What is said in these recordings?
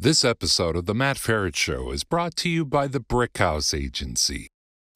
This episode of The Matt Feret Show is brought to you by the Brickhouse Agency.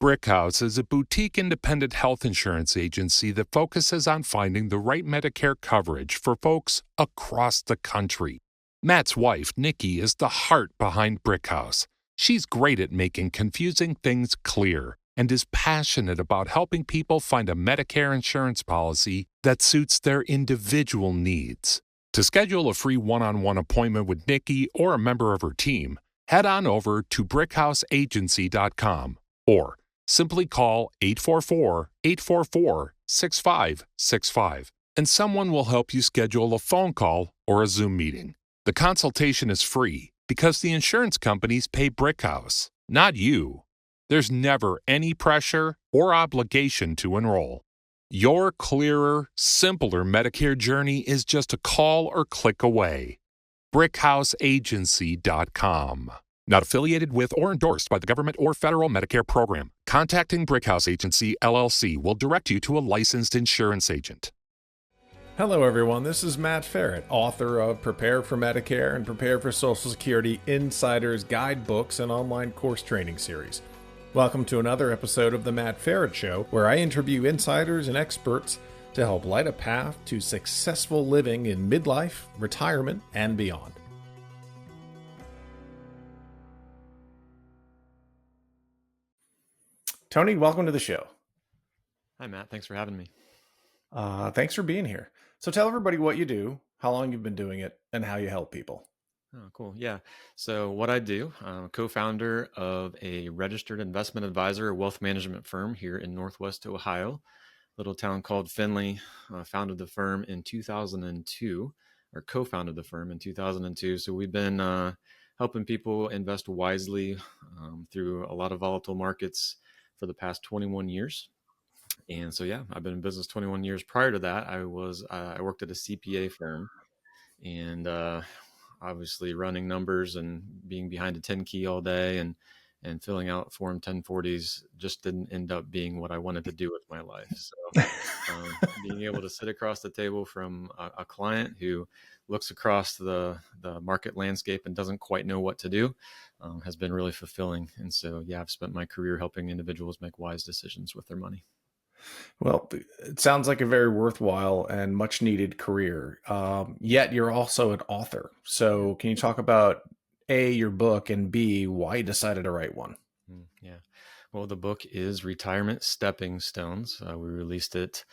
Brickhouse is a boutique independent health insurance agency that focuses on finding the right Medicare coverage for folks across the country. Matt's wife, Nikki, is the heart behind Brickhouse. She's great at making confusing things clear and is passionate about helping people find a Medicare insurance policy that suits their individual needs. To schedule a free one-on-one appointment with Nikki or a member of her team, head on over to brickhouseagency.com or simply call 844-844-6565 and someone will help you schedule a phone call or a Zoom meeting. The consultation is free because the insurance companies pay Brickhouse, not you. There's never any pressure or obligation to enroll. Your clearer, simpler Medicare journey is just a call or click away. BrickhouseAgency.com. Not affiliated with or endorsed by the government or federal Medicare program. Contacting Brickhouse Agency, LLC will direct you to a licensed insurance agent. Hello everyone, this is Matt Feret, author of Prepare for Medicare and Prepare for Social Security Insiders Guidebooks and online course training series. Welcome to another episode of The Matt Feret Show, where I interview insiders and experts to help light a path to successful living in midlife, retirement, and beyond. Tony, welcome to the show. Hi, Matt. Thanks for having me. Thanks for being here. So tell everybody what you do, how long you've been doing it, and how you help people. Oh, cool. Yeah. So what I do, I'm a co-founder of a registered investment advisor, a wealth management firm here in Northwest Ohio, little town called Findlay. Founded the firm in 2002, or co-founded the firm in 2002. So we've been helping people invest wisely through a lot of volatile markets for the past 21 years. And so, yeah, I've been in business 21 years. Prior to that, I worked at a CPA firm and obviously running numbers and being behind a 10 key all day and filling out Form 1040s just didn't end up being what I wanted to do with my life. So being able to sit across the table from a client who looks across the market landscape and doesn't quite know what to do has been really fulfilling. And so, yeah, I've spent my career helping individuals make wise decisions with their money. Well, it sounds like a very worthwhile and much needed career. Yet you're also an author. So can you talk about A, your book, and B, why you decided to write one? Yeah. Well, the book is Retirement Stepping Stones. We released it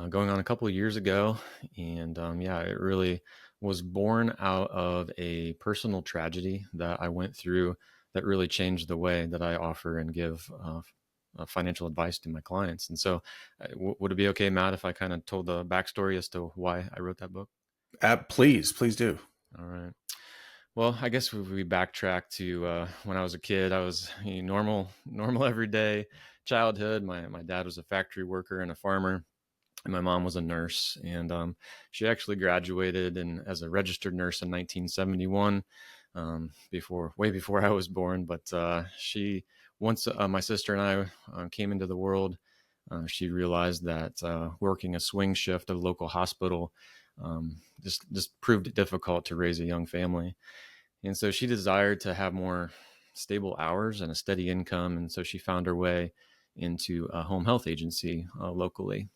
going on a couple of years ago. And it really was born out of a personal tragedy that I went through that really changed the way that I offer and give financial advice to my clients. And so would it be okay, Matt, if I kind of told the backstory as to why I wrote that book? Please do. All right. Well, I guess if we backtrack to when I was a kid, I was normal everyday childhood. My dad was a factory worker and a farmer, and my mom was a nurse. And she actually graduated as a registered nurse in 1971, way before I was born. But once my sister and I came into the world, she realized that working a swing shift at a local hospital just proved it difficult to raise a young family. And so she desired to have more stable hours and a steady income. And so she found her way into a home health agency locally.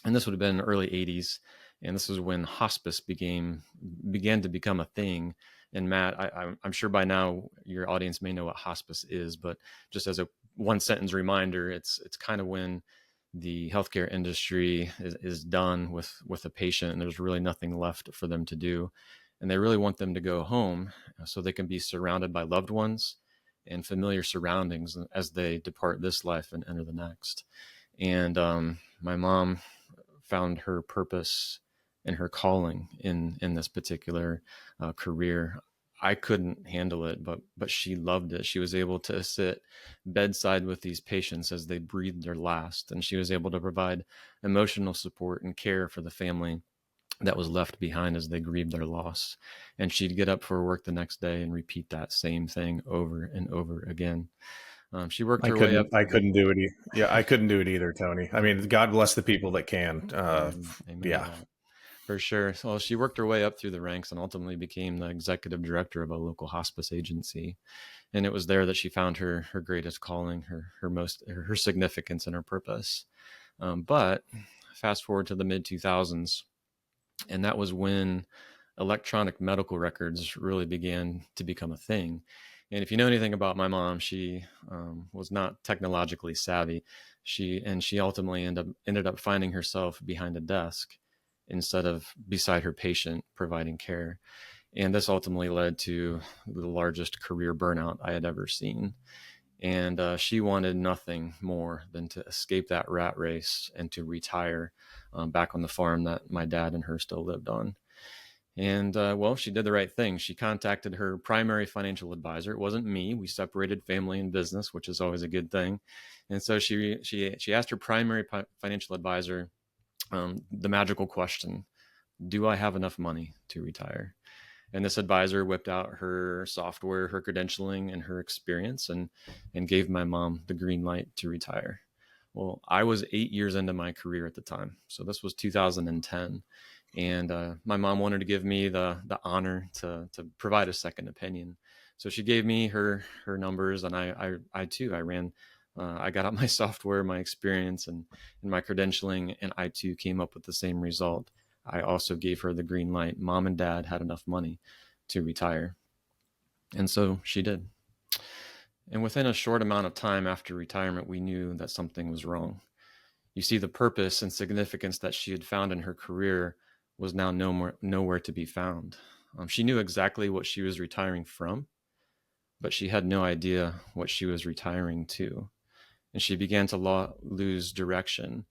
And this would have been early 80s. And this is when hospice began to become a thing. And Matt, I'm sure by now your audience may know what hospice is, but just as a one sentence reminder, it's kind of when the healthcare industry is done with a patient and there's really nothing left for them to do. And they really want them to go home so they can be surrounded by loved ones and familiar surroundings as they depart this life and enter the next. And my mom found her purpose and her calling in this particular career. I couldn't handle it, but she loved it. She was able to sit bedside with these patients as they breathed their last, and she was able to provide emotional support and care for the family that was left behind as they grieved their loss. And she'd get up for work the next day and repeat that same thing over and over again. She worked her way up. I couldn't do it. I couldn't do it either, Tony. I mean, God bless the people that can. Amen. Yeah. For sure. So she worked her way up through the ranks and ultimately became the executive director of a local hospice agency. And it was there that she found her greatest calling, her significance and her purpose. But fast forward to the mid 2000s, and that was when electronic medical records really began to become a thing. And if you know anything about my mom, she was not technologically savvy. She ultimately ended up finding herself behind a desk instead of beside her patient providing care. And this ultimately led to the largest career burnout I had ever seen. And she wanted nothing more than to escape that rat race and to retire back on the farm that my dad and her still lived on. And well, she did the right thing. She contacted her primary financial advisor. It wasn't me. We separated family and business, which is always a good thing. And so she asked her primary financial advisor the magical question: do I have enough money to retire? And this advisor whipped out her software, her credentialing, and her experience, and gave my mom the green light to retire. Well, I was 8 years into my career at the time, so this was 2010, and my mom wanted to give me the honor to provide a second opinion. So she gave me her numbers, and I too, I ran. I got out my software, my experience, and my credentialing, and I too came up with the same result. I also gave her the green light. Mom and dad had enough money to retire. And so she did. And within a short amount of time after retirement, we knew that something was wrong. You see, the purpose and significance that she had found in her career was now nowhere to be found. She knew exactly what she was retiring from, but she had no idea what she was retiring to. And she began to lose direction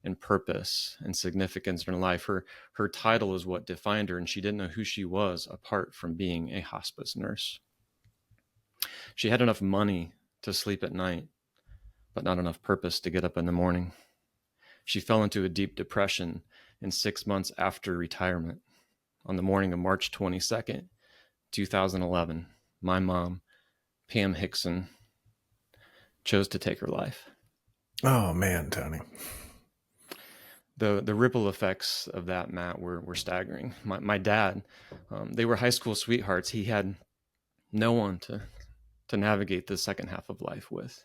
and purpose and significance in her life. Her title is what defined her, and she didn't know who she was apart from being a hospice nurse. She had enough money to sleep at night, but not enough purpose to get up in the morning. She fell into a deep depression, and 6 months after retirement, on the morning of March 22nd, 2011, my mom, Pam Hixon, chose to take her life. Oh man, Tony. The ripple effects of that, Matt, were staggering. My dad, they were high school sweethearts. He had no one to navigate the second half of life with.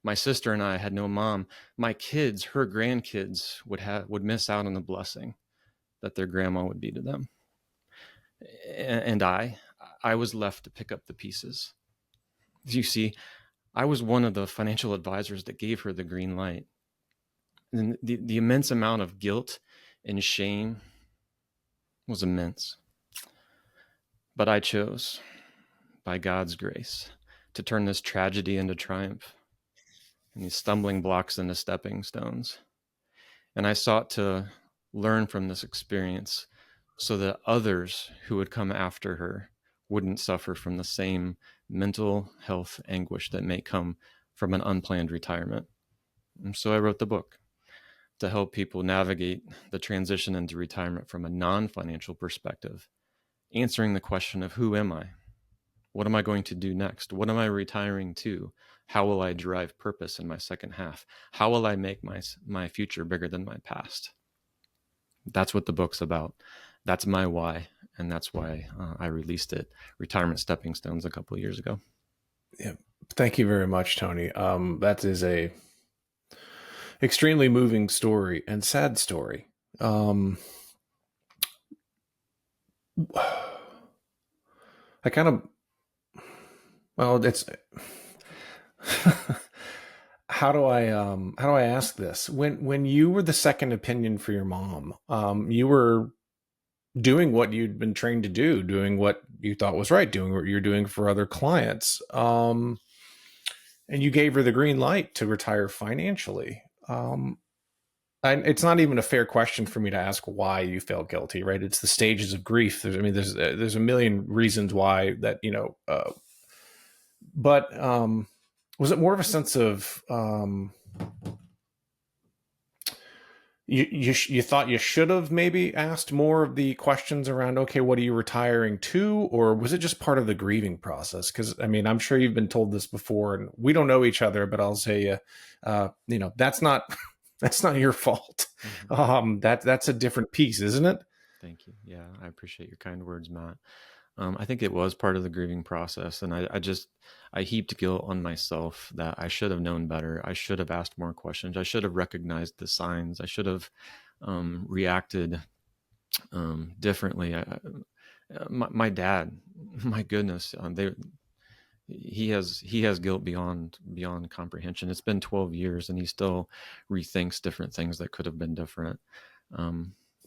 My sister and I had no mom. My kids, her grandkids, would miss out on the blessing that their grandma would be to them. And I was left to pick up the pieces. You see, I was one of the financial advisors that gave her the green light. And the immense amount of guilt and shame was immense. But I chose, by God's grace, to turn this tragedy into triumph and these stumbling blocks into stepping stones. And I sought to learn from this experience so that others who would come after her wouldn't suffer from the same mental health anguish that may come from an unplanned retirement. And so I wrote the book to help people navigate the transition into retirement from a non-financial perspective, answering the question of who am I? What am I going to do next? What am I retiring to? How will I derive purpose in my second half? How will I make my future bigger than my past? That's what the book's about. That's my why, and that's why I released it, Retirement Stepping Stones, a couple of years ago. Yeah, thank you very much, Tony. That is a extremely moving story and sad story. I kind of, well, it's how do I ask this? When you were the second opinion for your mom, you were doing what you'd been trained to do, doing what you thought was right, doing what you're doing for other clients. And you gave her the green light to retire financially. It's not even a fair question for me to ask why you felt guilty, right? It's the stages of grief. There's a million reasons why that, but was it more of a sense of you thought you should have maybe asked more of the questions around, okay, what are you retiring to? Or was it just part of the grieving process? Because, I'm sure you've been told this before, and we don't know each other, but I'll say, that's not that's not your fault. Mm-hmm. That's a different piece, isn't it? Thank you. Yeah, I appreciate your kind words, Matt. I think it was part of the grieving process, and I heaped guilt on myself that I should have known better. I should have asked more questions. I should have recognized the signs. I should have reacted differently. My dad, my goodness, he has guilt beyond comprehension. It's been 12 years, and he still rethinks different things that could have been different.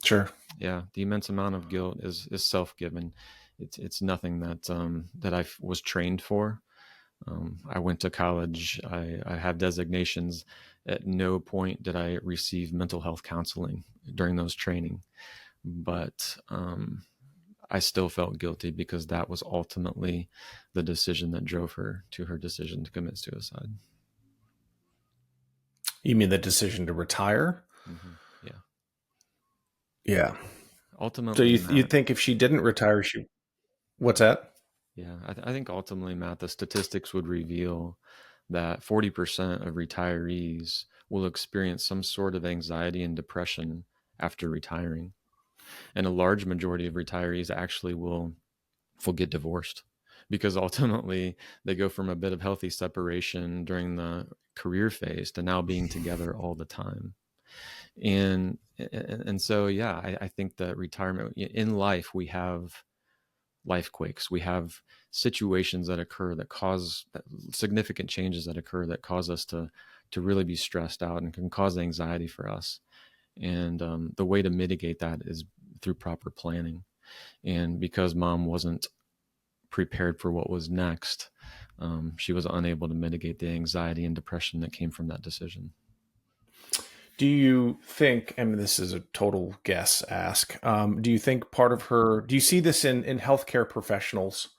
Sure. Yeah, the immense amount of guilt is self-given. It's nothing that I was trained for. I went to college. I have designations. At no point did I receive mental health counseling during those training, but I still felt guilty because that was ultimately the decision that drove her to her decision to commit suicide. You mean the decision to retire? Mm-hmm. Yeah. Yeah. Ultimately, So you think if she didn't retire, what's that? Yeah, I think ultimately, Matt, the statistics would reveal that 40% of retirees will experience some sort of anxiety and depression after retiring. And a large majority of retirees actually will get divorced because ultimately they go from a bit of healthy separation during the career phase to now being together all the time. And so, yeah, I think that retirement in life, we have life quakes. We have situations that occur that cause significant changes that occur that cause us to really be stressed out and can cause anxiety for us. And the way to mitigate that is through proper planning. And because mom wasn't prepared for what was next, she was unable to mitigate the anxiety and depression that came from that decision. Do you think, I mean, this is a total guess ask, do you think do you see this in healthcare professionals?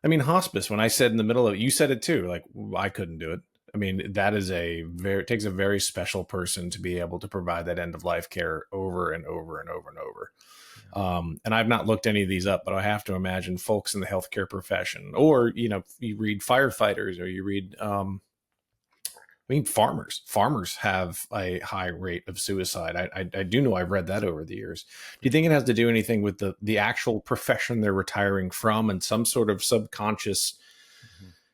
I mean, hospice, when I said in the middle of it, you said it too, like, I couldn't do it. I mean, that is it takes a very special person to be able to provide that end of life care over and over and over and over. And I've not looked any of these up, but I have to imagine folks in the healthcare profession, or, you read firefighters, or you read, I mean, farmers have a high rate of suicide. I do know, I've read that over the years. Do you think it has to do anything with the actual profession they're retiring from and some sort of subconscious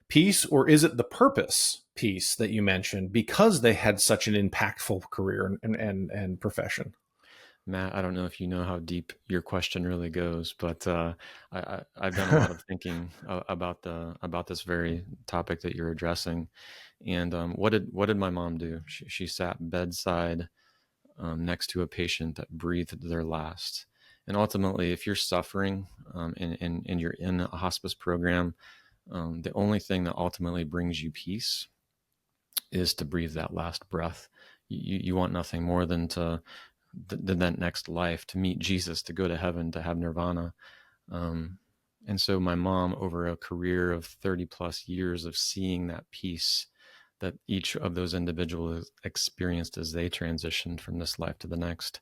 piece, or is it the purpose piece that you mentioned because they had such an impactful career and profession? Matt, I don't know if you know how deep your question really goes, but I've done a lot of thinking about this very topic that you're addressing. And what did my mom do? She sat bedside next to a patient that breathed their last. And ultimately, if you're suffering and you're in a hospice program, the only thing that ultimately brings you peace is to breathe that last breath. You want nothing more than that next life, to meet Jesus, to go to heaven, to have nirvana. And so my mom, over a career of 30 plus years of seeing that peace that each of those individuals experienced as they transitioned from this life to the next,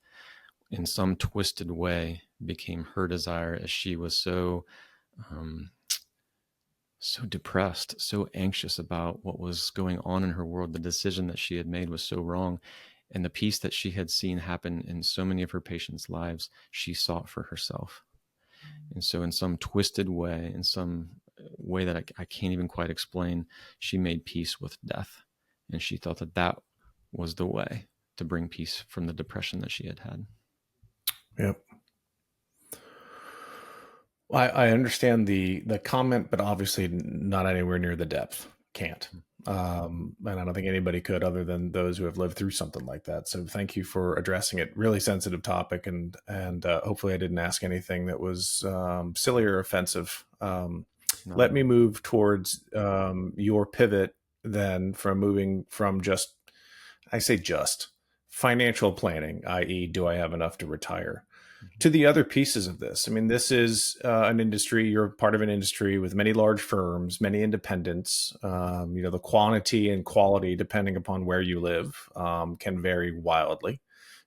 in some twisted way became her desire, as she was so depressed, so anxious about what was going on in her world. The decision that she had made was so wrong. And the peace that she had seen happen in so many of her patients' lives, she sought for herself. And so in some twisted way, in some way that I can't even quite explain, she made peace with death. And she thought that was the way to bring peace from the depression that she had had. Yep. I understand the comment, but obviously not anywhere near the depth. Can't. And I don't think anybody could, other than those who have lived through something like that. So thank you for addressing it. Really sensitive topic, and hopefully I didn't ask anything that was silly or offensive. Let me move towards your pivot then, from moving from just financial planning, i.e., do I have enough to retire, to the other pieces of this. I mean, this is an industry, you're part of an industry with many large firms, many independents. The quantity and quality, depending upon where you live, can vary wildly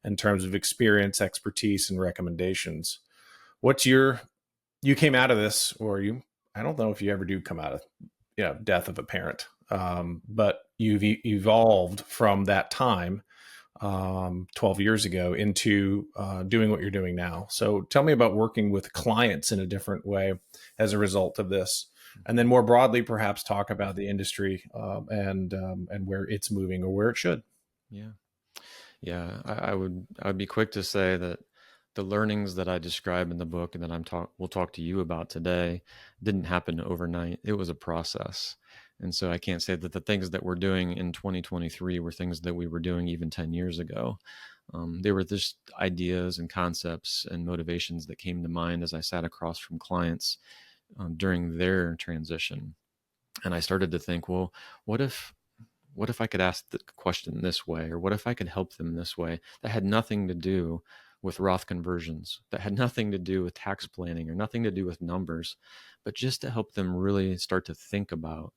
in terms of experience, expertise, and recommendations. You came out of this, I don't know if you ever do come out of, death of a parent, but you've evolved from that time. 12 years ago into doing what you're doing now. So tell me about working with clients in a different way as a result of this. And then more broadly, perhaps talk about the industry and where it's moving or where it should. Yeah. Yeah. I would be quick to say that the learnings that I describe in the book and that we'll talk to you about today didn't happen overnight. It was a process. And so I can't say that the things that we're doing in 2023 were things that we were doing even 10 years ago. They were just ideas and concepts and motivations that came to mind as I sat across from clients during their transition. And I started to think, well, what if I could ask the question this way, or what if I could help them this way? That had nothing to do with Roth conversions, that had nothing to do with tax planning or nothing to do with numbers, but just to help them really start to think about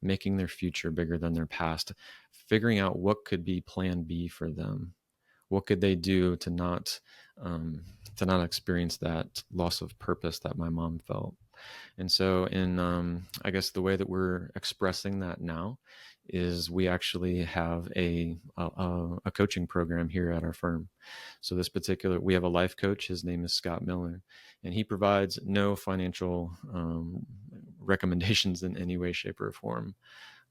making their future bigger than their past, figuring out what could be plan B for them. What could they do to not experience that loss of purpose that my mom felt? And so, I guess the way that we're expressing that now is we actually have a coaching program here at our firm. So we have a life coach. His name is Scott Miller, and he provides no financial recommendations in any way, shape, or form.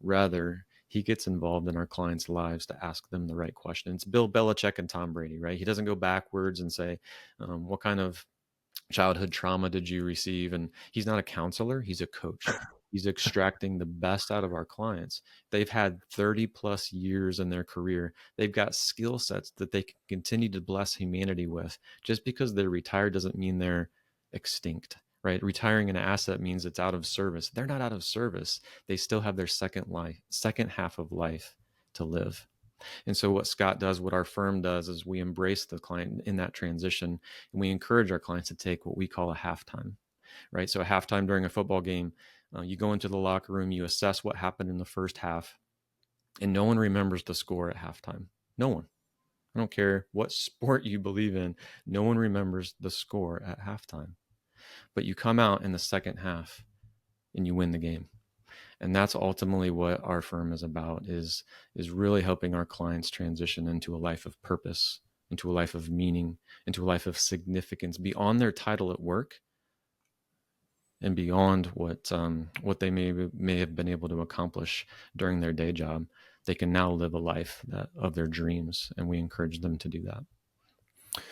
Rather, he gets involved in our clients' lives to ask them the right questions. It's Bill Belichick and Tom Brady, right? He doesn't go backwards and say, what kind of childhood trauma did you receive? And he's not a counselor, he's a coach. He's extracting the best out of our clients. They've had 30 plus years in their career. They've got skill sets that they can continue to bless humanity with. Just because they're retired doesn't mean they're extinct, right? Retiring an asset means it's out of service. They're not out of service. They still have their second half of life to live. And so what Scott does, what our firm does, is we embrace the client in that transition, and we encourage our clients to take what we call a halftime, right? So a halftime during a football game, you go into the locker room, you assess what happened in the first half, and no one remembers the score at halftime. No one. I don't care what sport you believe in. No one remembers the score at halftime. But you come out in the second half and you win the game. And that's ultimately what our firm is about, is really helping our clients transition into a life of purpose, into a life of meaning, into a life of significance beyond their title at work and beyond what they may have been able to accomplish during their day job. They can now live a life of their dreams, and we encourage them to do that.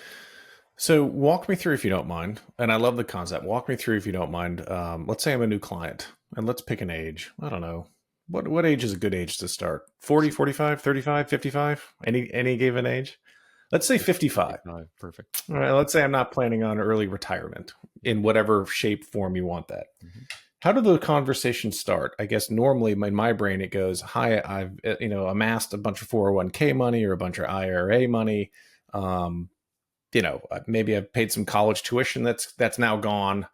So walk me through, if you don't mind, and I love the concept. Walk me through, if you don't mind. Let's say I'm a new client, and let's pick an age. I don't know. What age is a good age to start? 40, 45, 35, 55? Any given age? Let's say 55. Perfect. All right, let's say I'm not planning on early retirement in whatever shape, form you want that. Mm-hmm. How do the conversations start? I guess normally in my brain it goes, "Hi, I've amassed a bunch of 401k money or a bunch of IRA money. Maybe I've paid some college tuition that's now gone.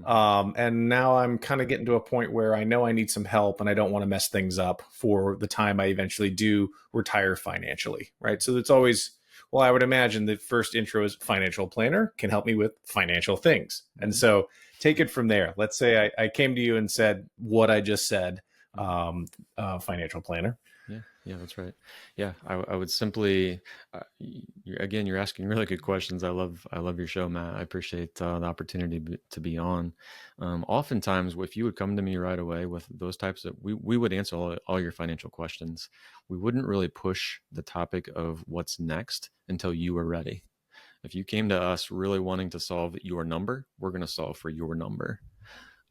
And now I'm kind of getting to a point where I know I need some help and I don't want to mess things up for the time I eventually do retire financially." Right. So it's always, well, I would imagine the first intro is financial planner can help me with financial things. And so take it from there. Let's say I came to you and said what I just said, financial planner. Yeah, that's right. Yeah, I would simply, you're asking really good questions. I love your show, Matt. I appreciate the opportunity to be on. Oftentimes, if you would come to me right away with those types of, we would answer all your financial questions. We wouldn't really push the topic of what's next until you were ready. If you came to us really wanting to solve your number, we're going to solve for your number.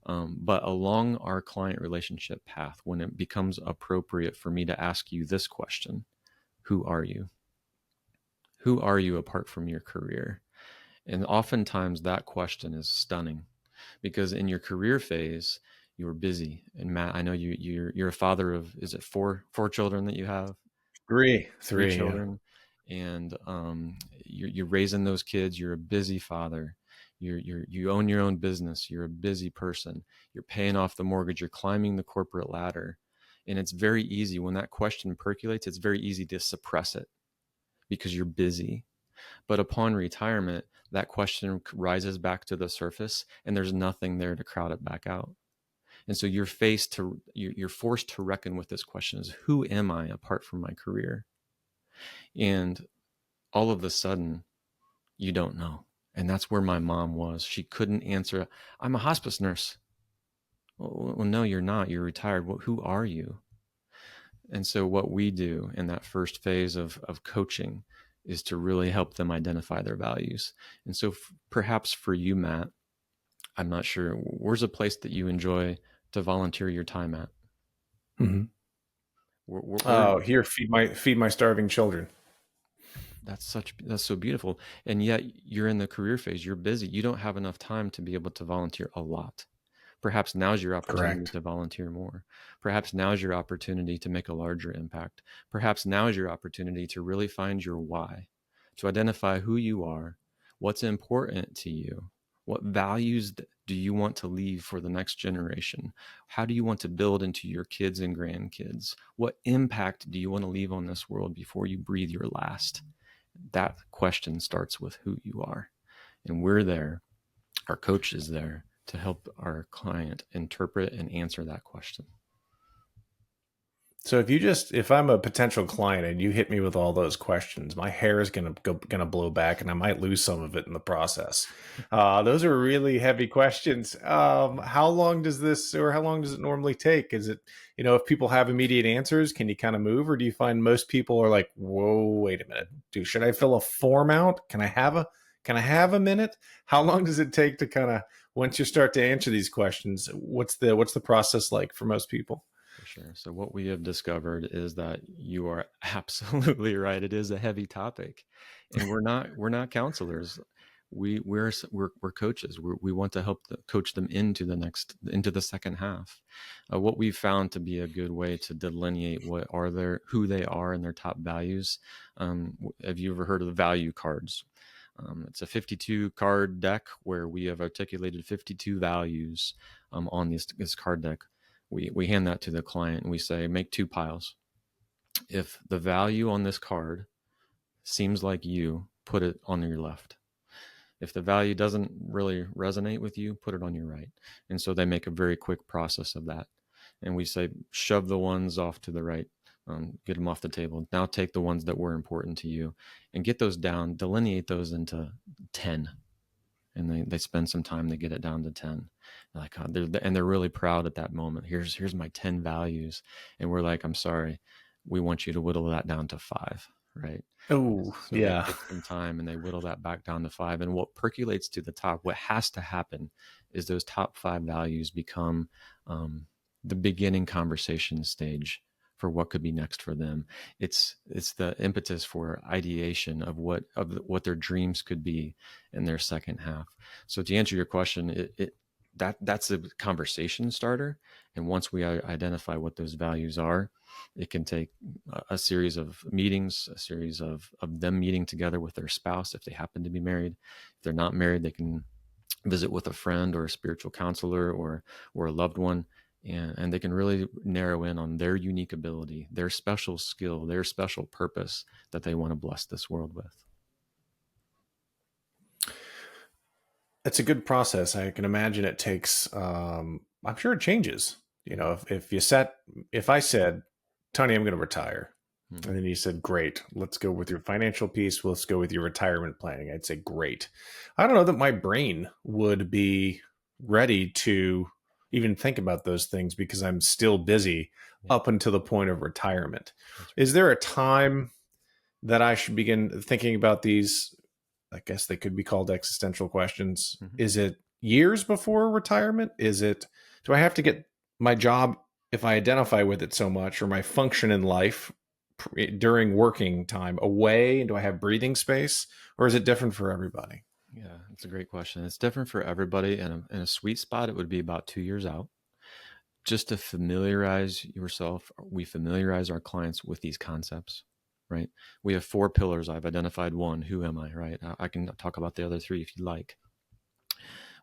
But along our client relationship path, when it becomes appropriate for me to ask you this question, who are you? Who are you apart from your career? And oftentimes that question is stunning, because in your career phase, you're busy. And Matt, I know you're a father of, is it four children that you have? Three children. Yeah. And you're raising those kids. You're a busy father. You own your own business. You're a busy person. You're paying off the mortgage. You're climbing the corporate ladder. And it's very easy when that question percolates, it's very easy to suppress it because you're busy. But upon retirement, that question rises back to the surface and there's nothing there to crowd it back out. And so you're forced to reckon with this question: is who am I apart from my career? And all of a sudden, you don't know. And that's where my mom was. She couldn't answer. I'm a hospice nurse. Well, no, you're not. You're retired. Well, who are you? And so what we do in that first phase of coaching is to really help them identify their values. And so perhaps for you, Matt, I'm not sure, where's a place that you enjoy to volunteer your time at? Mm-hmm. Where Oh, here, feed my starving children. that's so beautiful. And yet you're in the career phase, you're busy. You don't have enough time to be able to volunteer a lot. Perhaps now's your opportunity Correct. to volunteer more. Perhaps now's your opportunity to make a larger impact. Perhaps now is your opportunity to really find your why, to identify who you are, what's important to you, what values do you want to leave for the next generation? How do you want to build into your kids and grandkids? What impact do you want to leave on this world before you breathe your last? That question starts with who you are. And we're there, our coach is there to help our client interpret and answer that question. So if I'm a potential client and you hit me with all those questions, my hair is gonna blow back, and I might lose some of it in the process. Those are really heavy questions. How long does it normally take? Is it, if people have immediate answers, can you kind of move, or do you find most people are like, whoa, wait a minute, should I fill a form out? Can I have a minute? How long does it take to kind of, once you start to answer these questions, what's the process like for most people? For sure. So what we have discovered is that you are absolutely right. It is a heavy topic, and we're not counselors. We're coaches. We want to help coach them into the second half. What we've found to be a good way to delineate who they are and their top values. Have you ever heard of the value cards? It's a 52 card deck where we have articulated 52 values on this card deck. We hand that to the client and we say, make 2 piles. If the value on this card seems like you, put it on your left. If the value doesn't really resonate with you, put it on your right. And so they make a very quick process of that. And we say, shove the ones off to the right, get them off the table. Now take the ones that were important to you and get those down, delineate those into 10. And they spend some time to get it down to 10. They're like, they're really proud at that moment. Here's my 10 values. And we're like, I'm sorry, we want you to whittle that down to 5, right? Oh, So they yeah. take some time and they whittle that back down to 5. And what percolates to the top, what has to happen is those top 5 values become the beginning conversation stage for what could be next for them. It's the impetus for ideation of what their dreams could be in their second half. So to answer your question, that's a conversation starter. And once we identify what those values are, it can take a series of meetings, a series of them meeting together with their spouse if they happen to be married. If they're not married, they can visit with a friend or a spiritual counselor or a loved one, and they can really narrow in on their unique ability, their special skill, their special purpose that they want to bless this world with. It's a good process. I can imagine it takes, I'm sure it changes. If I said, Tony, I'm going to retire. And then you said, great, let's go with your financial piece. Let's go with your retirement planning. I'd say, great. I don't know that my brain would be ready to even think about those things because I'm still busy up until the point of retirement. Right. Is there a time that I should begin thinking about these? I guess they could be called existential questions. Mm-hmm. Is it years before retirement? Do I have to get my job, if I identify with it so much, or my function in life during working time away? Do I have breathing space, or is it different for everybody? Yeah, that's a great question. It's different for everybody. And in a sweet spot, it would be about 2 years out. Just to familiarize yourself, we familiarize our clients with these concepts, right? We have 4 pillars. I've identified one. Who am I, right? I can talk about the other 3 if you like.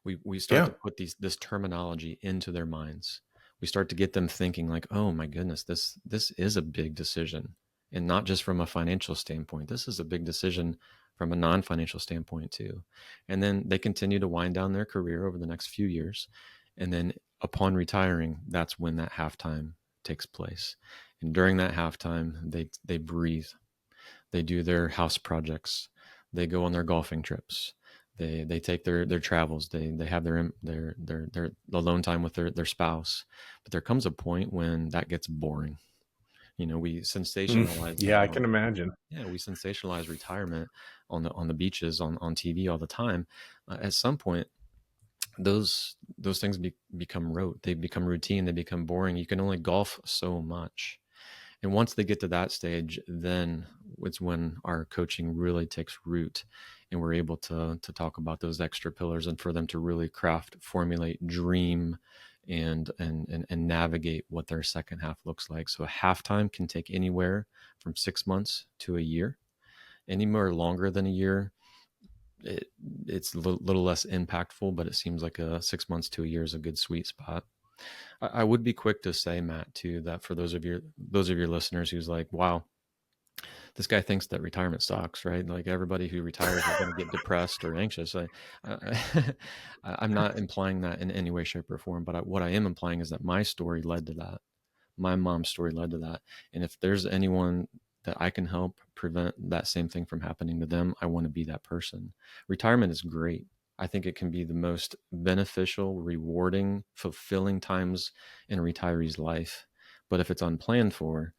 We start to put this terminology into their minds. We start to get them thinking like, oh my goodness, this is a big decision. And not just from a financial standpoint. This is a big decision from a non-financial standpoint too. And then they continue to wind down their career over the next few years. And then upon retiring, that's when that halftime takes place. And during that halftime, they breathe. They do their house projects. They go on their golfing trips. They take their travels. They have their alone time with their spouse. But there comes a point when that gets boring. We sensationalize Yeah, that. I can imagine. Yeah, we sensationalize retirement on the beaches, on TV all the time. At some point, those things become rote. They become routine. They become boring. You can only golf so much. And once they get to that stage, then it's when our coaching really takes root, and we're able to talk about those extra pillars, and for them to really craft, formulate, dream, and navigate what their second half looks like. So a halftime can take anywhere from 6 months to a year. Any more longer than a year, it's a little less impactful, but it seems like 6 months to a year is a good sweet spot. I would be quick to say, Matt, too, that for those of your listeners who's like, wow, this guy thinks that retirement sucks, right? Like everybody who retires is going to get depressed or anxious. I'm not implying that in any way, shape, or form, but what I am implying is that my story led to that. My mom's story led to that. And if there's anyone that I can help prevent that same thing from happening to them, I want to be that person. Retirement is great. I think it can be the most beneficial, rewarding, fulfilling times in a retiree's life. But if it's unplanned for,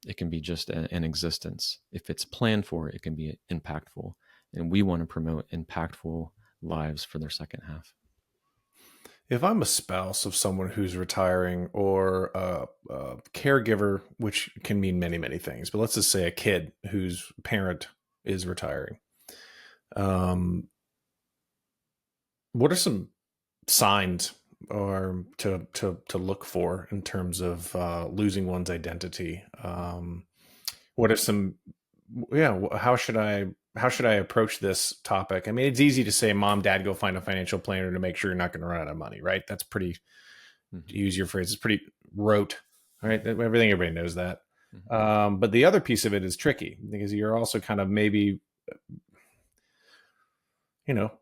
it can be just an existence. If it's planned for, it can be impactful. And we want to promote impactful lives for their second half. If I'm a spouse of someone who's retiring, or a caregiver, which can mean many, many things, but let's just say a kid whose parent is retiring, what are some signs or to look for in terms of losing one's identity? What are some, how should I approach this topic? I mean, it's easy to say, mom, dad, go find a financial planner to make sure you're not going to run out of money, right? That's pretty, to use your phrase, it's pretty rote, right? Everybody knows that. But the other piece of it is tricky, because you're also kind of maybe,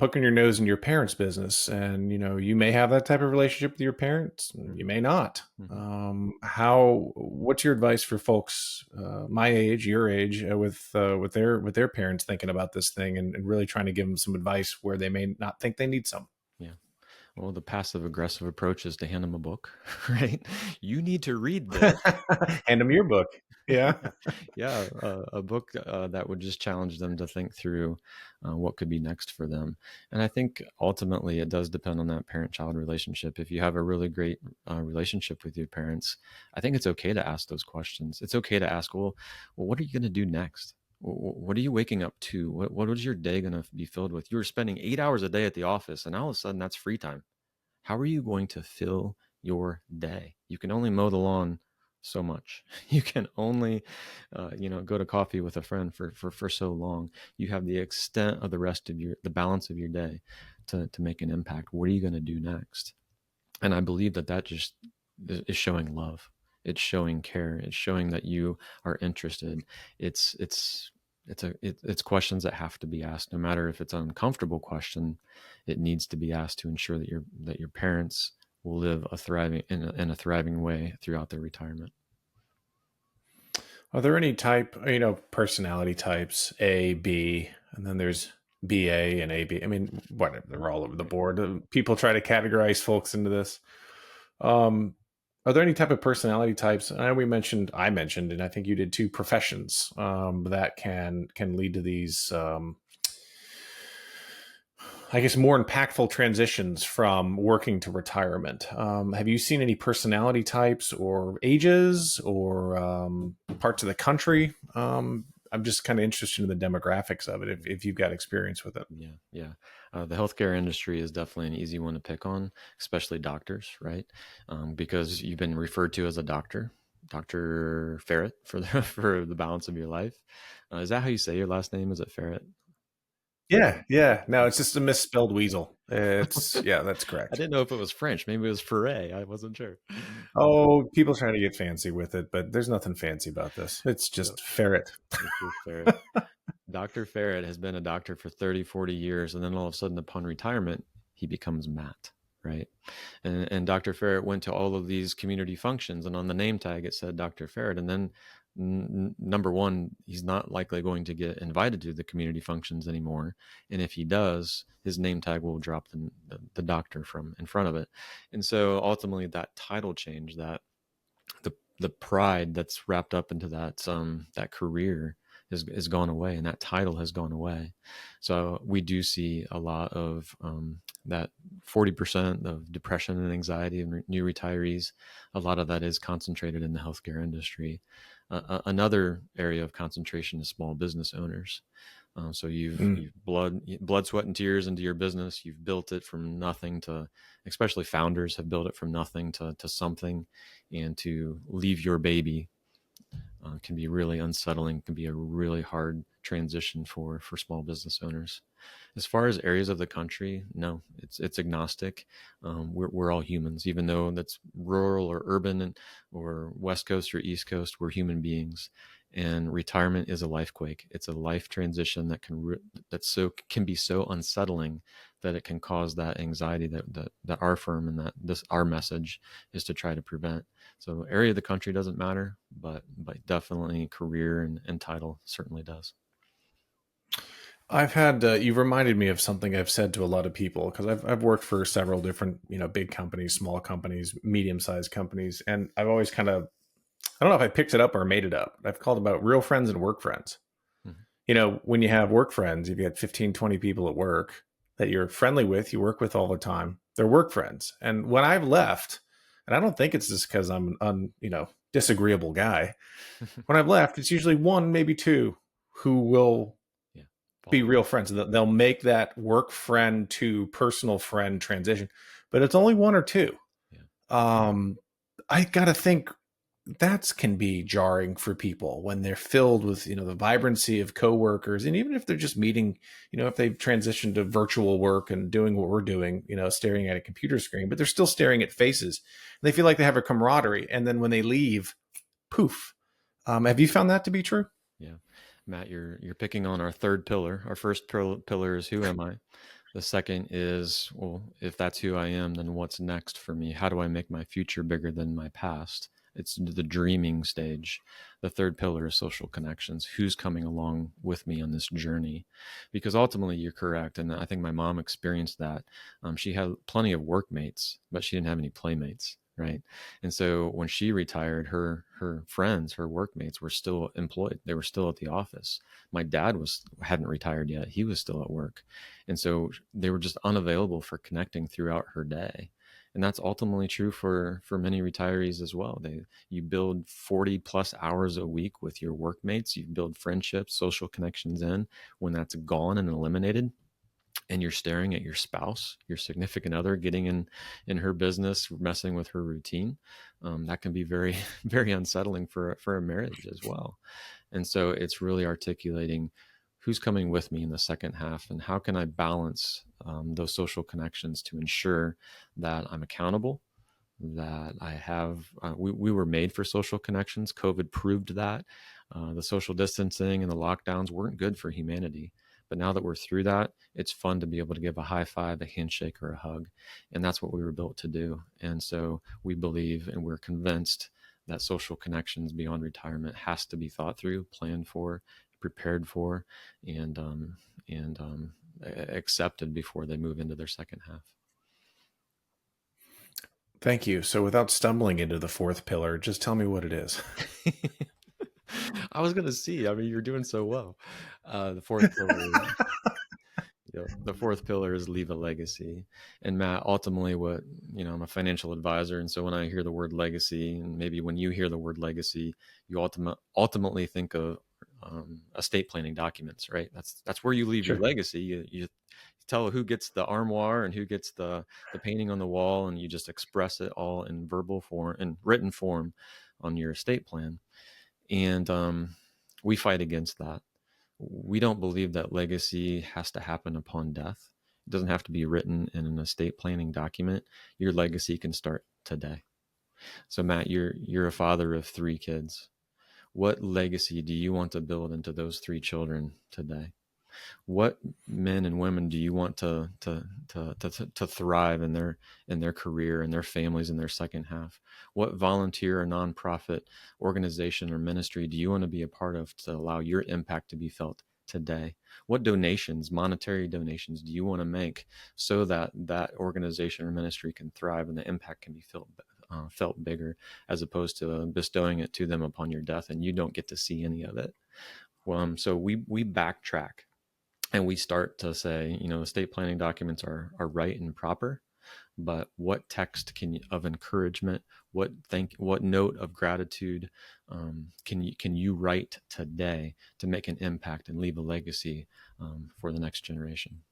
poking your nose in your parents' business, and you may have that type of relationship with your parents, you may not. What's your advice for folks my age, your age, with their parents thinking about this thing, and really trying to give them some advice where they may not think they need some? Yeah. Well, the passive aggressive approach is to hand them a book, right? You need to read this. Hand them your book. Yeah. Yeah, a book that would just challenge them to think through what could be next for them. And I think ultimately it does depend on that parent-child relationship. If you have a really great relationship with your parents, I think it's okay to ask those questions. It's okay to ask, well, what are you going to do next? What are you waking up to? What is your day going to be filled with? You were spending 8 hours a day at the office, and all of a sudden that's free time. How are you going to fill your day? You can only mow the lawn so much. You can only, go to coffee with a friend for so long. You have the extent of the balance of your day to make an impact. What are you going to do next? And I believe that just is showing love. It's showing care. It's showing that you are interested. It's questions that have to be asked, no matter if it's an uncomfortable question. It needs to be asked to ensure that your parents will live in a thriving way throughout their retirement. Are there any personality types, A, B, and then there's BA and AB? I mean, whatever, they're all over the board. People try to categorize folks into this. Are there any type of personality types? I mentioned, and I think you did too, professions that can lead to these, I guess, more impactful transitions from working to retirement. Have you seen any personality types or ages or parts of the country? I'm just kind of interested in the demographics of it, if you've got experience with it. Yeah. The healthcare industry is definitely an easy one to pick on, especially doctors, right? Because you've been referred to as a doctor, Dr. Feret, for the balance of your life. Is that how you say your last name? Is it Feret? Yeah. No, it's just a misspelled weasel. That's correct. I didn't know if it was French. Maybe it was Feret. I wasn't sure. Oh, people trying to get fancy with it, but there's nothing fancy about this. It's just Feret. Ferret. Dr. Feret has been a doctor for 30, 40 years. And then all of a sudden, upon retirement, he becomes Matt, right? And Dr. Feret went to all of these community functions, and on the name tag, it said Dr. Feret. And then number one, he's not likely going to get invited to the community functions anymore. And if he does, his name tag will drop the doctor from in front of it. And so ultimately that title change, that the pride that's wrapped up into that career is gone away, and that title has gone away. So we do see a lot of that 40% of depression and anxiety in new retirees. A lot of that is concentrated in the healthcare industry. Another area of concentration is small business owners. So you've blood, sweat, and tears into your business. You've built it from nothing to, especially founders have built it from nothing to something, and to leave your baby can be really unsettling. Can be a really hard transition for small business owners. As far as areas of the country, no, it's agnostic. We're all humans, even though that's rural or urban or West Coast or East Coast. We're human beings, and retirement is a life quake. It's a life transition that can be so unsettling that it can cause that anxiety that our firm and that our message is to try to prevent. So area of the country doesn't matter, but definitely career and title certainly does. I've had you've reminded me of something I've said to a lot of people, because I've worked for several different, big companies, small companies, medium-sized companies, and I've always kind of, I don't know if I picked it up or made it up. I've called about real friends and work friends. When you have work friends, you've got 15, 20 people at work that you're friendly with, you work with all the time. They're work friends. And when I've left, and I don't think it's just because I'm an disagreeable guy. When I've left, it's usually one, maybe two, who will be real friends. They'll make that work friend to personal friend transition, but it's only one or two. I got to think that can be jarring for people when they're filled with, the vibrancy of coworkers. And even if they're just meeting, if they've transitioned to virtual work and doing what we're doing, staring at a computer screen, but they're still staring at faces. They feel like they have a camaraderie. And then when they leave, poof. Have you found that to be true? Yeah. Matt, you're picking on our third pillar. Our first pillar is who am I? The second is, well, if that's who I am, then what's next for me? How do I make my future bigger than my past? It's the dreaming stage. The third pillar is social connections. Who's coming along with me on this journey? Because ultimately, you're correct. And I think my mom experienced that. She had plenty of workmates, but she didn't have any playmates. Right. And so when she retired, her friends, her workmates were still employed. They were still at the office. My dad hadn't retired yet. He was still at work. And so they were just unavailable for connecting throughout her day. And that's ultimately true for many retirees as well. You build 40 plus hours a week with your workmates. You build friendships, social connections in. When that's gone and eliminated, and you're staring at your spouse, your significant other, getting in her business, messing with her routine, that can be very, very unsettling for a marriage as well. And so it's really articulating who's coming with me in the second half, and how can I balance those social connections to ensure that I'm accountable, that I have, we were made for social connections. COVID proved that. The social distancing and the lockdowns weren't good for humanity. But now that we're through that, it's fun to be able to give a high five, a handshake, or a hug. And that's what we were built to do. And so we believe and we're convinced that social connections beyond retirement has to be thought through, planned for, prepared for, and accepted before they move into their second half. Thank you. So without stumbling into the fourth pillar, just tell me what it is. I was going to see. I mean, you're doing so well. The fourth pillar. The fourth pillar is leave a legacy. And Matt, ultimately I'm a financial advisor. And so when I hear the word legacy, and maybe when you hear the word legacy, you ultimately think of estate planning documents, right? That's where you leave your legacy. You tell who gets the armoire and who gets the painting on the wall, and you just express it all in verbal form and written form on your estate plan. And we fight against that. We don't believe that legacy has to happen upon death. It doesn't have to be written in an estate planning document. Your legacy can start today. So Matt, you're a father of 3 kids. What legacy do you want to build into those 3 children today? What men and women do you want to thrive in their career and their families in their second half? What volunteer or nonprofit organization or ministry do you want to be a part of to allow your impact to be felt today? What donations, monetary donations, do you want to make so that that organization or ministry can thrive and the impact can be felt bigger, as opposed to bestowing it to them upon your death and you don't get to see any of it? So we backtrack and we start to say, estate planning documents are right and proper, but what text of encouragement, what note of gratitude can you write today to make an impact and leave a legacy for the next generation?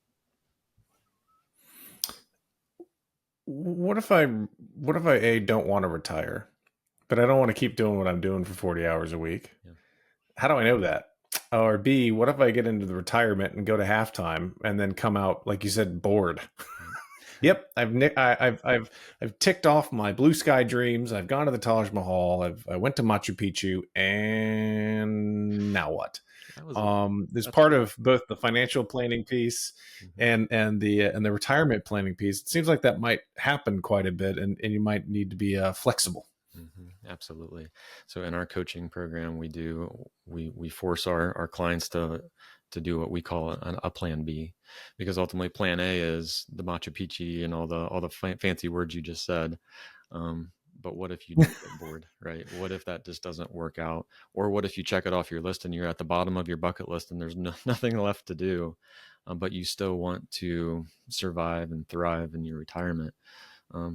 What if I don't want to retire, but I don't want to keep doing what I'm doing for 40 hours a week? Yeah. How do I know that? Or B, what if I get into the retirement and go to halftime and then come out, like you said, bored? Yep, I've ticked off my blue sky dreams. I've gone to the Taj Mahal. I went to Machu Picchu, and now what? There's part of both the financial planning piece and the retirement planning piece. It seems like that might happen quite a bit, and you might need to be flexible. Absolutely. So in our coaching program, we force our clients to do what we call a plan B, because ultimately plan A is the Machu Picchu and all the fancy words you just said. But what if you do get bored, right? What if that just doesn't work out? Or what if you check it off your list and you're at the bottom of your bucket list and there's nothing left to do, but you still want to survive and thrive in your retirement?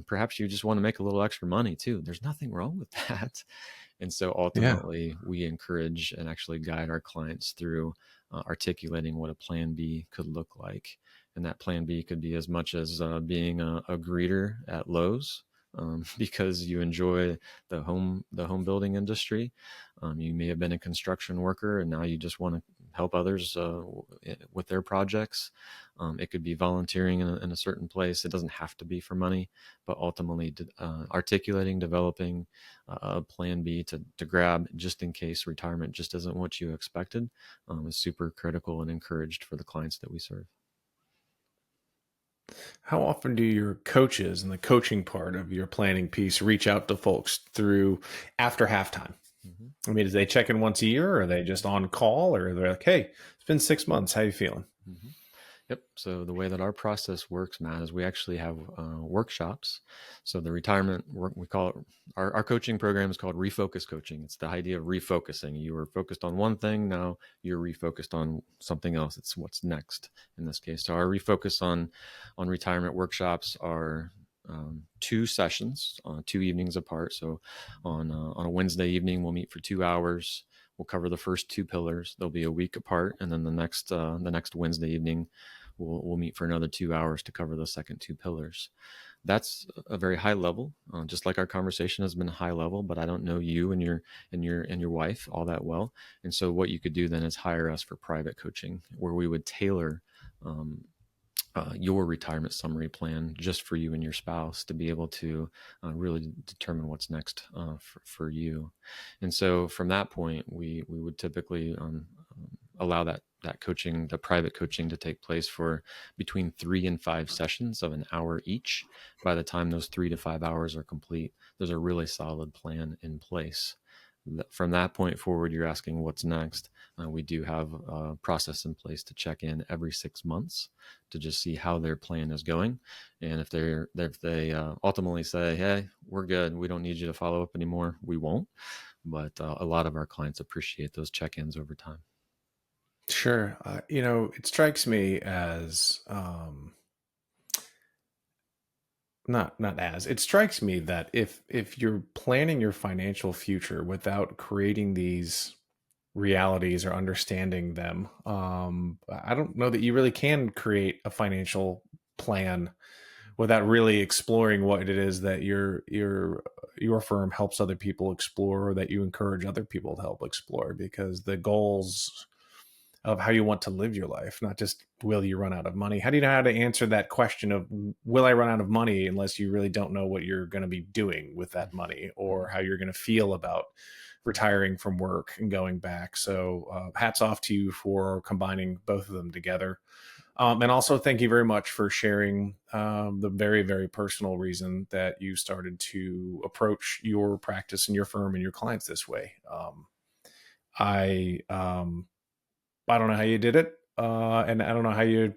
Perhaps you just want to make a little extra money too. There's nothing wrong with that. And so ultimately, we encourage and actually guide our clients through articulating what a plan B could look like. And that plan B could be as much as being a greeter at Lowe's, because you enjoy the home building industry. You may have been a construction worker and now you just want to help others with their projects. It could be volunteering in a certain place. It doesn't have to be for money, but ultimately articulating, developing a plan B to grab just in case retirement just isn't what you expected is super critical and encouraged for the clients that we serve. How often do your coaches and the coaching part of your planning piece reach out to folks through after halftime? I mean, do they check in once a year, or are they just on call, or they're like, hey, it's been 6 months. How you feeling? Yep. So the way that our process works, Matt, is we actually have workshops. So the retirement work, we call it, our coaching program is called Refocus Coaching. It's the idea of refocusing. You were focused on one thing. Now you're refocused on something else. It's what's next in this case. So our refocus on retirement workshops are 2 sessions, 2 evenings apart. So on a Wednesday evening, we'll meet for 2 hours. We'll cover the first 2 pillars. They'll be a week apart, and then the next Wednesday evening, we'll meet for another 2 hours to cover the second 2 pillars. That's a very high level, just like our conversation has been high level. But I don't know you and your wife all that well, and so what you could do then is hire us for private coaching, where we would tailor your retirement summary plan just for you and your spouse to be able to really determine what's next for you. And so from that point, we would typically allow that coaching, the private coaching, to take place for between 3 and 5 sessions of an hour each. By the time those 3 to 5 hours are complete, there's a really solid plan in place. From that point forward, you're asking what's next. We do have a process in place to check in every 6 months to just see how their plan is going. And if they ultimately say, hey, we're good, we don't need you to follow up anymore, we won't. But a lot of our clients appreciate those check-ins over time. Sure. It strikes me as it strikes me that if you're planning your financial future without creating these realities or understanding them, I don't know that you really can create a financial plan without really exploring what it is that your firm helps other people explore, or that you encourage other people to help explore, because the goals of how you want to live your life, not just will you run out of money. How do you know how to answer that question of will I run out of money, unless you really don't know what you're going to be doing with that money, or how you're going to feel about retiring from work and going back. So hats off to you for combining both of them together. And also thank you very much for sharing the very, very personal reason that you started to approach your practice and your firm and your clients this way. I don't know how you did it. And I don't know how you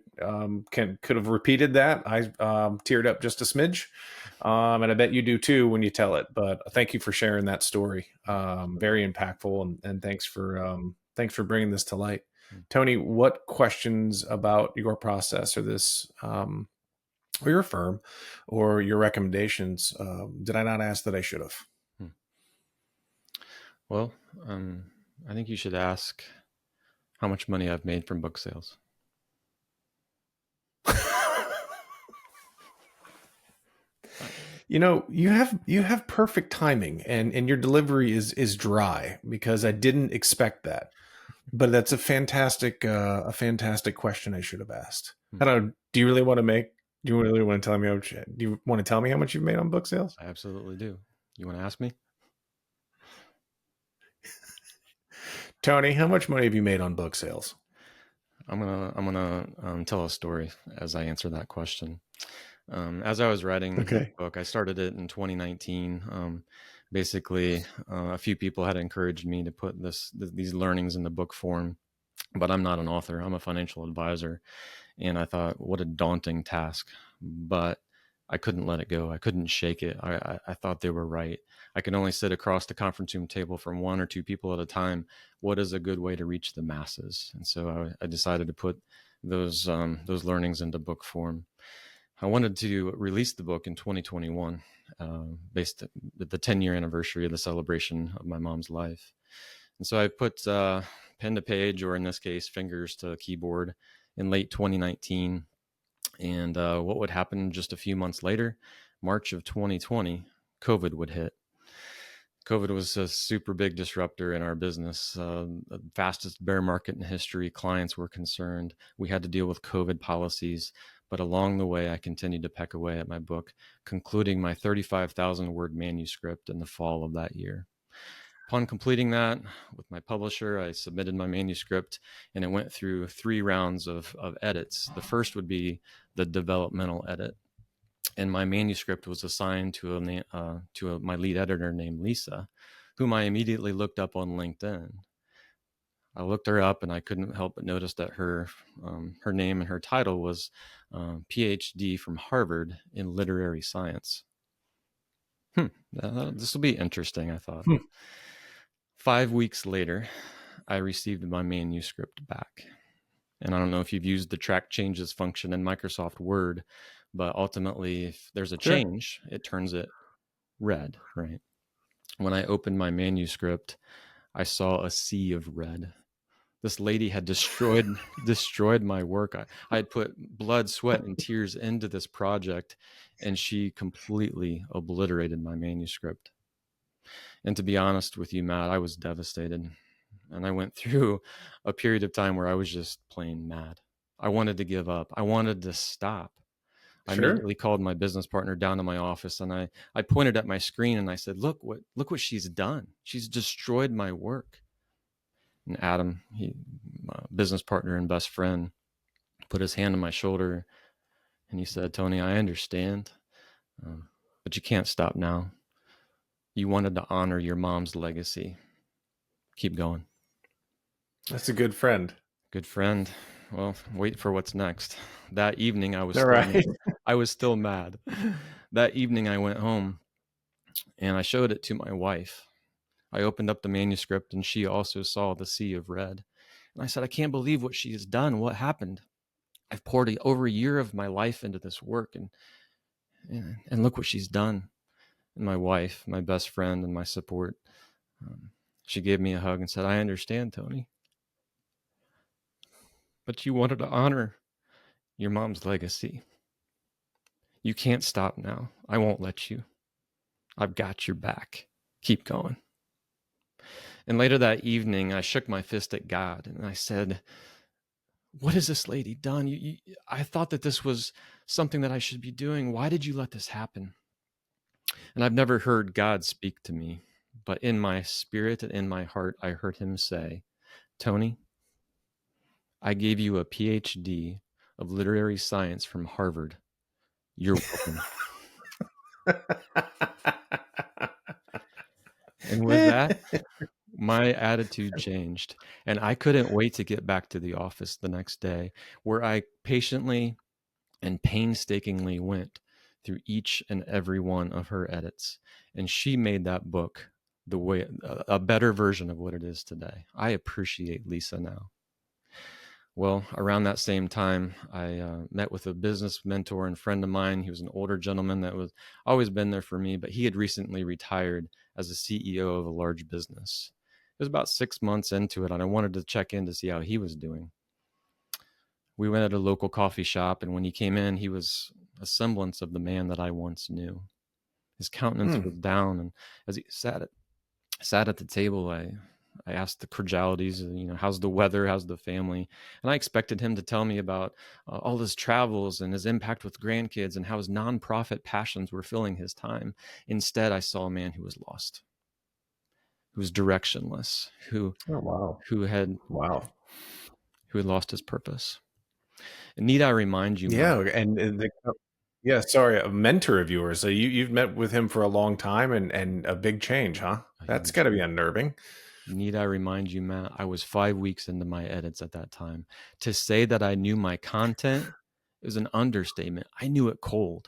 could have repeated that. I teared up just a smidge. And I bet you do too when you tell it, but thank you for sharing that story. Very impactful, and thanks for bringing this to light. Tony, what questions about your process or this, or your firm or your recommendations, did I not ask that I should have? Well, I think you should ask how much money I've made from book sales. You know, you have perfect timing, and your delivery is dry, because I didn't expect that. But that's a fantastic question I should have asked. I don't know. Do you really want to tell me do you want to tell me how much you've made on book sales? I absolutely do. You want to ask me? Tony, how much money have you made on book sales? I'm gonna tell a story as I answer that question. As I was writing the book, I started it in 2019. Basically, a few people had encouraged me to put these learnings in the book form, but I'm not an author. I'm a financial advisor. And I thought, what a daunting task. But I couldn't let it go. I couldn't shake it. I thought they were right. I can only sit across the conference room table from one or two people at a time. What is a good way to reach the masses? And so I decided to put those learnings into book form. I wanted to release the book in 2021, based at the 10-year anniversary of the celebration of my mom's life. And so I put pen to page, or in this case, fingers to keyboard, in late 2019. And what would happen just a few months later, March of 2020, COVID would hit. COVID was a super big disruptor in our business, the fastest bear market in history. Clients were concerned. We had to deal with COVID policies. But along the way, I continued to peck away at my book, concluding my 35,000 word manuscript in the fall of that year. Upon completing that with my publisher, I submitted my manuscript, and it went through 3 rounds of edits. The first would be the developmental edit, and my manuscript was assigned to my lead editor named Lisa, whom I immediately looked up on LinkedIn. I looked her up, and I couldn't help but notice that her name and her title was PhD from Harvard in literary science. This will be interesting, I thought. 5 weeks later, I received my manuscript back. And I don't know if you've used the track changes function in Microsoft Word, but ultimately, if there's a change, it turns it red, right? When I opened my manuscript, I saw a sea of red. This lady had destroyed my work. I had put blood, sweat, and tears into this project, and she completely obliterated my manuscript. And to be honest with you, Matt, I was devastated. And I went through a period of time where I was just plain mad. I wanted to give up. I wanted to stop. I immediately called my business partner down to my office, and I pointed at my screen and I said, look what she's done. She's destroyed my work. And Adam, my business partner and best friend, put his hand on my shoulder and he said, Tony, I understand, but you can't stop now. You wanted to honor your mom's legacy. Keep going. That's a good friend. Good friend. Well, wait for what's next. That evening, I was still mad. That evening, I went home and I showed it to my wife. I opened up the manuscript and she also saw the sea of red. And I said, I can't believe what she has done. What happened? I've poured over a year of my life into this work, and look what she's done. And my wife, my best friend, and my support, she gave me a hug and said, I understand, Tony. But you wanted to honor your mom's legacy. You can't stop now. I won't let you. I've got your back. Keep going. And later that evening, I shook my fist at God and I said, what has this lady done? I thought that this was something that I should be doing. Why did you let this happen? And I've never heard God speak to me, But in my spirit and in my heart, I heard him say, Tony, I gave you a PhD of literary science from Harvard. You're welcome. And with that, my attitude changed. And I couldn't wait to get back to the office the next day, where I patiently and painstakingly went through each and every one of her edits. And she made that book the way a better version of what it is today. I appreciate Lisa now. Well, around that same time, I met with a business mentor and friend of mine. He was an older gentleman that was always been there for me, but he had recently retired as a CEO of a large business. It was about 6 months into it, and I wanted to check in to see how he was doing. We went at a local coffee shop, and when he came in, he was a semblance of the man that I once knew. His countenance was down, and as he sat at the table, I asked the cordialities, how's the weather, how's the family, and I expected him to tell me about all his travels and his impact with grandkids and how his nonprofit passions were filling his time. Instead, I saw a man who was lost, who was directionless, who had lost his purpose. And need I remind you, Matt, sorry, a mentor of yours. So you've met with him for a long time and a big change, huh? That's got to be unnerving. Need I remind you, Matt, I was 5 weeks into my edits at that time. To say that I knew my content is an understatement. I knew it cold.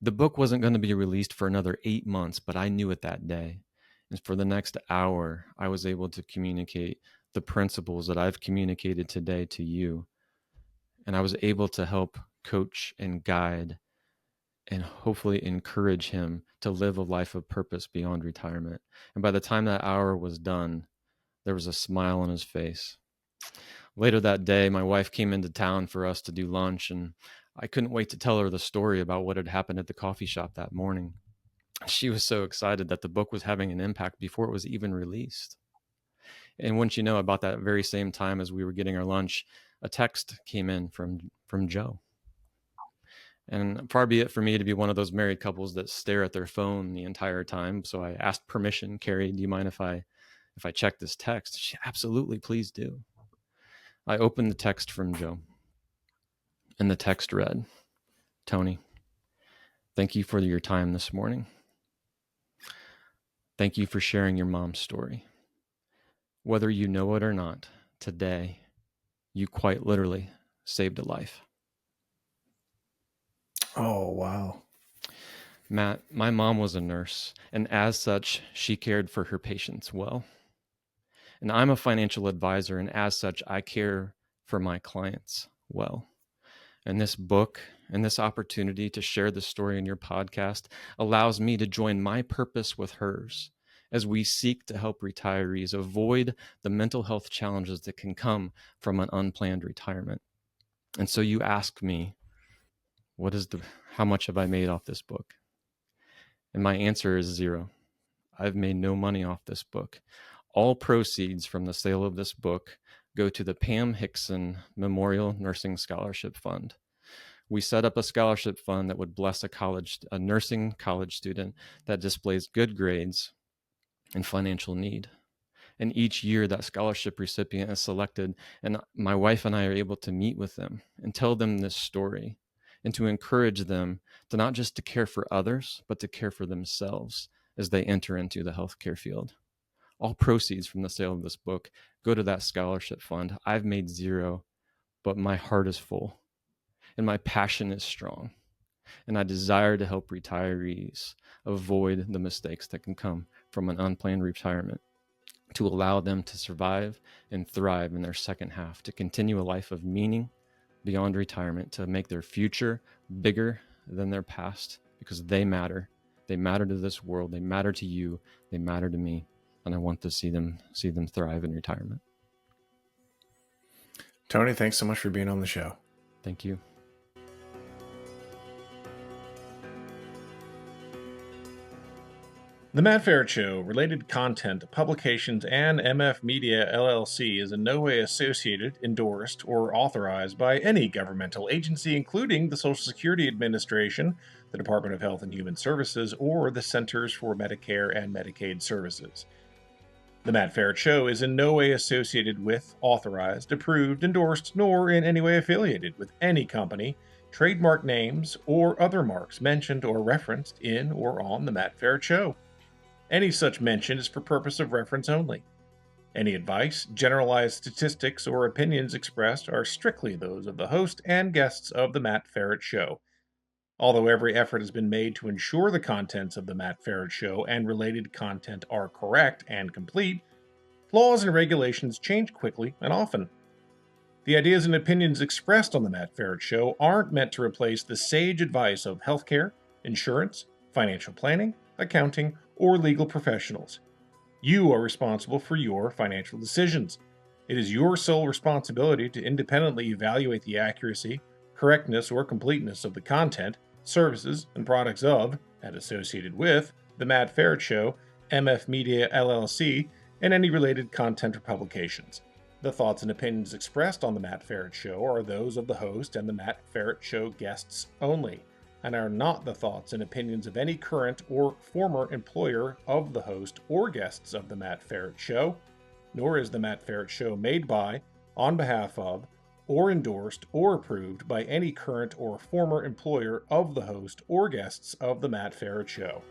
The book wasn't going to be released for another 8 months, but I knew it that day. And for the next hour, I was able to communicate the principles that I've communicated today to you. And I was able to help coach and guide and hopefully encourage him to live a life of purpose beyond retirement. And by the time that hour was done, there was a smile on his face. Later that day, my wife came into town for us to do lunch, and I couldn't wait to tell her the story about what had happened at the coffee shop that morning. She was so excited that the book was having an impact before it was even released. And wouldn't you know, about that very same time as we were getting our lunch, a text came in from Joe. And far be it for me to be one of those married couples that stare at their phone the entire time. So I asked permission, Carrie, do you mind if I check this text? She, absolutely, please do. I opened the text from Joe, and the text read, Tony, thank you for your time this morning. Thank you for sharing your mom's story. Whether you know it or not, today, you quite literally saved a life. Oh, wow. Matt, my mom was a nurse, and as such, she cared for her patients well. And I'm a financial advisor, and as such, I care for my clients well. And this book and this opportunity to share the story in your podcast allows me to join my purpose with hers as we seek to help retirees avoid the mental health challenges that can come from an unplanned retirement. And so you ask me, how much have I made off this book? And my answer is 0. I've made no money off this book. All proceeds from the sale of this book go to the Pam Hixon Memorial Nursing Scholarship Fund. We set up a scholarship fund that would bless a nursing college student that displays good grades and financial need. And each year that scholarship recipient is selected, and my wife and I are able to meet with them and tell them this story and to encourage them to not just to care for others, but to care for themselves as they enter into the healthcare field. All proceeds from the sale of this book go to that scholarship fund. I've made 0, but my heart is full and my passion is strong. And I desire to help retirees avoid the mistakes that can come from an unplanned retirement, to allow them to survive and thrive in their second half, to continue a life of meaning beyond retirement, to make their future bigger than their past, because they matter. They matter to this world. They matter to you. They matter to me. And I want to see them thrive in retirement. Tony, thanks so much for being on the show. Thank you. The Matt Feret Show, related content, publications, and MF Media LLC is in no way associated, endorsed, or authorized by any governmental agency, including the Social Security Administration, the Department of Health and Human Services, or the Centers for Medicare and Medicaid Services. The Matt Feret Show is in no way associated with, authorized, approved, endorsed, nor in any way affiliated with any company, trademark names, or other marks mentioned or referenced in or on The Matt Feret Show. Any such mention is for purpose of reference only. Any advice, generalized statistics, or opinions expressed are strictly those of the host and guests of The Matt Feret Show. Although every effort has been made to ensure the contents of The Matt Feret Show and related content are correct and complete, laws and regulations change quickly and often. The ideas and opinions expressed on The Matt Feret Show aren't meant to replace the sage advice of healthcare, insurance, financial planning, accounting, or legal professionals. You are responsible for your financial decisions. It is your sole responsibility to independently evaluate the accuracy, correctness, or completeness of the content, services, and products of, and associated with, The Matt Feret Show, MF Media LLC, and any related content or publications. The thoughts and opinions expressed on The Matt Feret Show are those of the host and The Matt Feret Show guests only, and are not the thoughts and opinions of any current or former employer of the host or guests of The Matt Feret Show, nor is The Matt Feret Show made by, on behalf of, or endorsed or approved by any current or former employer of the host or guests of The Matt Feret Show.